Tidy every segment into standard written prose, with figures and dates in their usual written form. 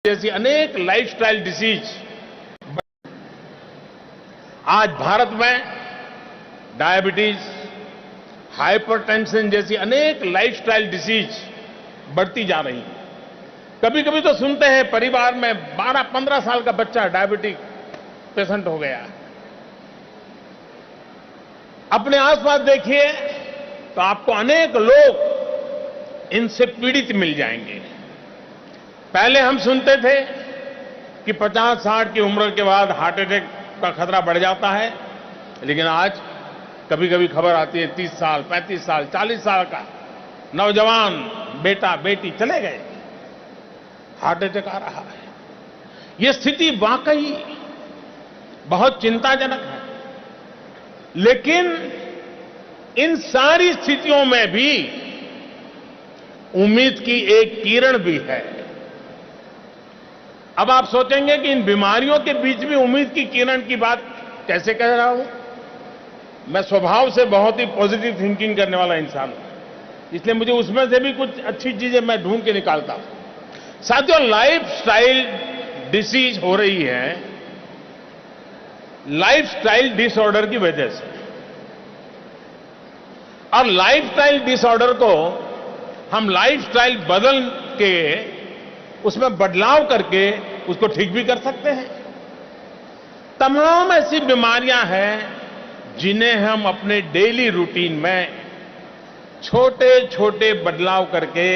जैसी अनेक lifestyle disease आज भारत में डायबिटीज, हाइपरटेंशन जैसी अनेक लाइफस्टाइल डिसीज बढ़ती जा रही है। कभी कभी तो सुनते हैं परिवार में 12-15 साल का बच्चा डायबिटिक पेशेंट हो गया। अपने आसपास देखिए तो आपको अनेक लोग इनसे पीड़ित मिल जाएंगे। पहले हम सुनते थे कि 50-60 की उम्र के बाद हार्ट अटैक का खतरा बढ़ जाता है, लेकिन आज कभी कभी खबर आती है 30 साल, 35 साल, 40 साल का नौजवान बेटा बेटी चले गए, हार्ट अटैक आ रहा है। यह स्थिति वाकई बहुत चिंताजनक है। लेकिन इन सारी स्थितियों में भी उम्मीद की एक किरण भी है। अब आप सोचेंगे कि इन बीमारियों के बीच भी उम्मीद की किरण की बात कैसे कह रहा हूं। मैं स्वभाव से बहुत ही पॉजिटिव थिंकिंग करने वाला इंसान हूं, इसलिए मुझे उसमें से भी कुछ अच्छी चीजें मैं ढूंढ के निकालता हूं। साथियों, लाइफस्टाइल डिसीज हो रही है लाइफस्टाइल डिसऑर्डर की वजह से, और लाइफस्टाइल डिसऑर्डर को हम लाइफस्टाइल बदल के उसमें बदलाव करके उसको ठीक भी कर सकते हैं। तमाम ऐसी बीमारियां हैं जिन्हें हम अपने डेली रूटीन में छोटे छोटे बदलाव करके,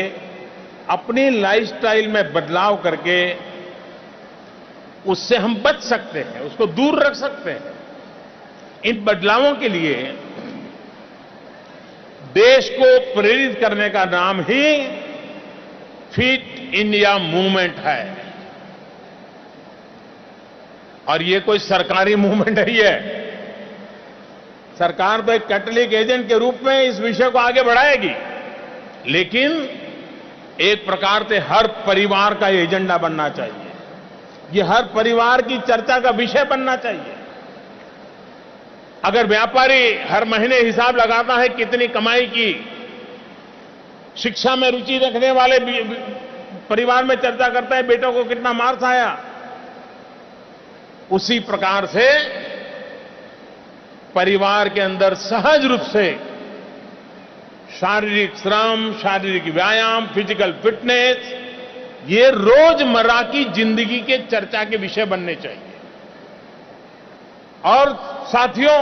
अपनी लाइफस्टाइल में बदलाव करके उससे हम बच सकते हैं, उसको दूर रख सकते हैं। इन बदलावों के लिए देश को प्रेरित करने का नाम ही फिट इंडिया मूवमेंट है। और ये कोई सरकारी मूवमेंट नहीं है। सरकार तो एक कैटलिक एजेंट के रूप में इस विषय को आगे बढ़ाएगी, लेकिन एक प्रकार से हर परिवार का एजेंडा बनना चाहिए। ये हर परिवार की चर्चा का विषय बनना चाहिए। अगर व्यापारी हर महीने हिसाब लगाता है कितनी कमाई की, शिक्षा में रुचि रखने वाले परिवार में चर्चा करता है बेटों को कितना मार्क्स आया, उसी प्रकार से परिवार के अंदर सहज रूप से शारीरिक श्रम, शारीरिक व्यायाम, फिजिकल फिटनेस ये रोजमर्रा की जिंदगी के चर्चा के विषय बनने चाहिए। और साथियों,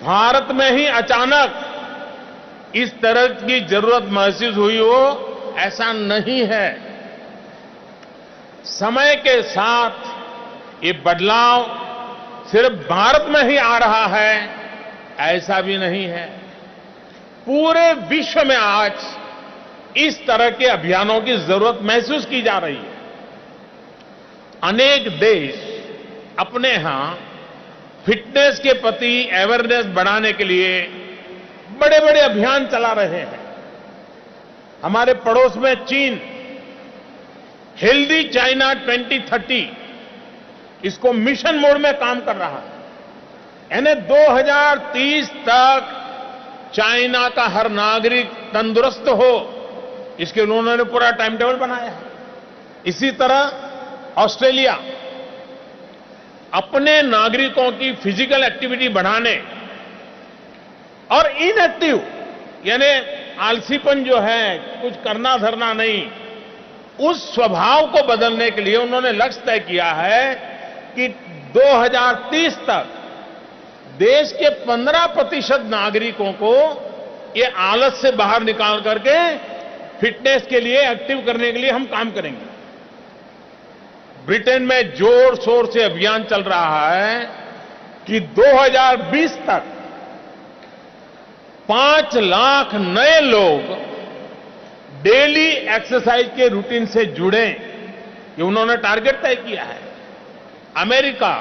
भारत में ही अचानक इस तरह की जरूरत महसूस हुई हो ऐसा नहीं है। समय के साथ ये बदलाव सिर्फ भारत में ही आ रहा है ऐसा भी नहीं है। पूरे विश्व में आज इस तरह के अभियानों की जरूरत महसूस की जा रही है। अनेक देश अपने यहां फिटनेस के प्रति अवेयरनेस बढ़ाने के लिए बड़े बड़े अभियान चला रहे हैं। हमारे पड़ोस में चीन हेल्दी चाइना 2030 इसको मिशन मोड में काम कर रहा है। यानी 2030 तक चाइना का हर नागरिक तंदुरुस्त हो, इसके लिए उन्होंने पूरा टाइम टेबल बनाया है। इसी तरह ऑस्ट्रेलिया अपने नागरिकों की फिजिकल एक्टिविटी बढ़ाने और इनएक्टिव यानी आलसीपन जो है, कुछ करना धरना नहीं, उस स्वभाव को बदलने के लिए उन्होंने लक्ष्य तय किया है कि 2030 तक देश के 15% नागरिकों को ये आलस से बाहर निकाल करके फिटनेस के लिए, एक्टिव करने के लिए हम काम करेंगे। ब्रिटेन में जोर शोर से अभियान चल रहा है कि 2020 तक 5 लाख नए लोग डेली एक्सरसाइज के रूटीन से जुड़े, ये उन्होंने टारगेट तय किया है। अमेरिका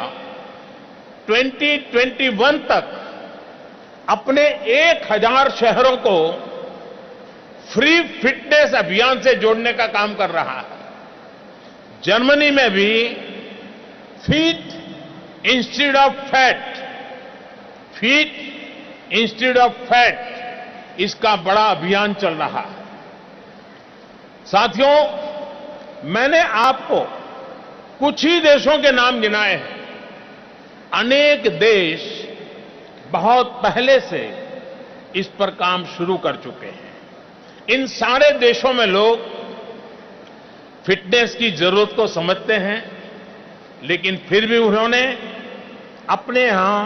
2021 तक अपने 1000 शहरों को फ्री फिटनेस अभियान से जोड़ने का काम कर रहा है। जर्मनी में भी fit instead of fat, fit instead of fat, इसका बड़ा अभियान चल रहा है। साथियों, मैंने आपको कुछ ही देशों के नाम गिनाए हैं। अनेक देश बहुत पहले से इस पर काम शुरू कर चुके हैं। इन सारे देशों में लोग फिटनेस की जरूरत को समझते हैं, लेकिन फिर भी उन्होंने अपने यहां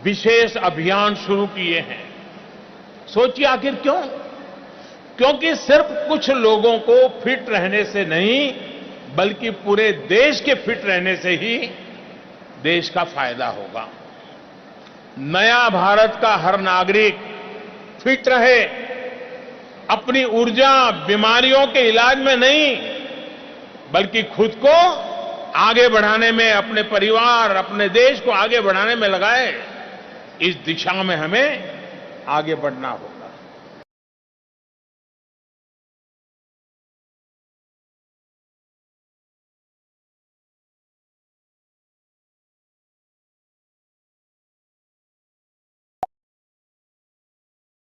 विशेष अभियान शुरू किए हैं। सोचिए आखिर क्यों? क्योंकि सिर्फ कुछ लोगों को फिट रहने से नहीं, बल्कि पूरे देश के फिट रहने से ही देश का फायदा होगा। नया भारत का हर नागरिक फिट रहे, अपनी ऊर्जा बीमारियों के इलाज में नहीं, बल्कि खुद को आगे बढ़ाने में, अपने परिवार, अपने देश को आगे बढ़ाने में लगाए। इस दिशा में हमें आगे बढ़ना होगा।